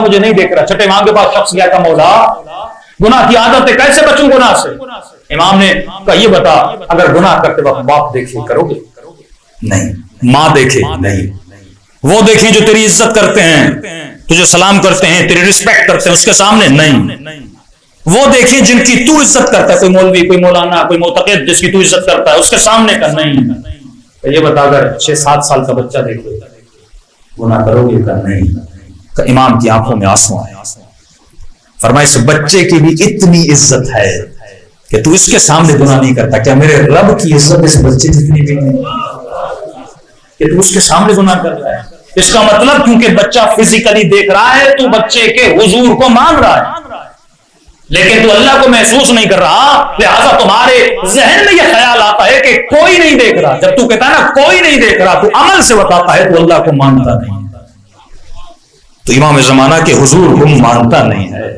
मुझे नहीं देख रहा। छठे इमाम के पास शख्स गया, का मौला गुनाह की आदत है, कैसे बचूं गुनाह से? इमाम ने कहा ये बता, अगर गुनाह करते वक्त बाप देखे करोगे? नहीं। माँ देखे? नहीं। वो देखें जो तेरी इज्जत करते हैं, तुझे सलाम करते हैं, तेरी रिस्पेक्ट करते हैं, उसके सामने? नहीं। वो देखें जिनकी तू इज्जत करता है, कोई मौलवी, कोई मौलाना, कोई मोतक़िद जिसकी तू इज्जत करता है, उसके सामने का? नहीं। तो ये बता, अगर 6-7 साल का बच्चा देखे गुनाह करोगे? का नहीं। तो इमाम की आंखों में आंसू आए। फरमाया इस बच्चे की भी इतनी इज्जत है कि तू इसके सामने गुनाह नहीं करता, क्या मेरे रब की इज्जत इस बच्चे जितनी भी नहीं कि तू उसके सामने गुनाह कर रहा है? इसका मतलब क्योंकि बच्चा फिजिकली देख रहा है, तू बच्चे के हुजूर को मान रहा है, लेकिन तू अल्लाह को महसूस नहीं कर रहा, लिहाजा तुम्हारे जहन में यह ख्याल आता है कि कोई नहीं देख रहा। जब तू कहता है ना कोई नहीं देख रहा, तू अमल से बताता है तू अल्लाह को मानता नहीं। तो इमाम ज़माना के हुजूर को मानता नहीं है।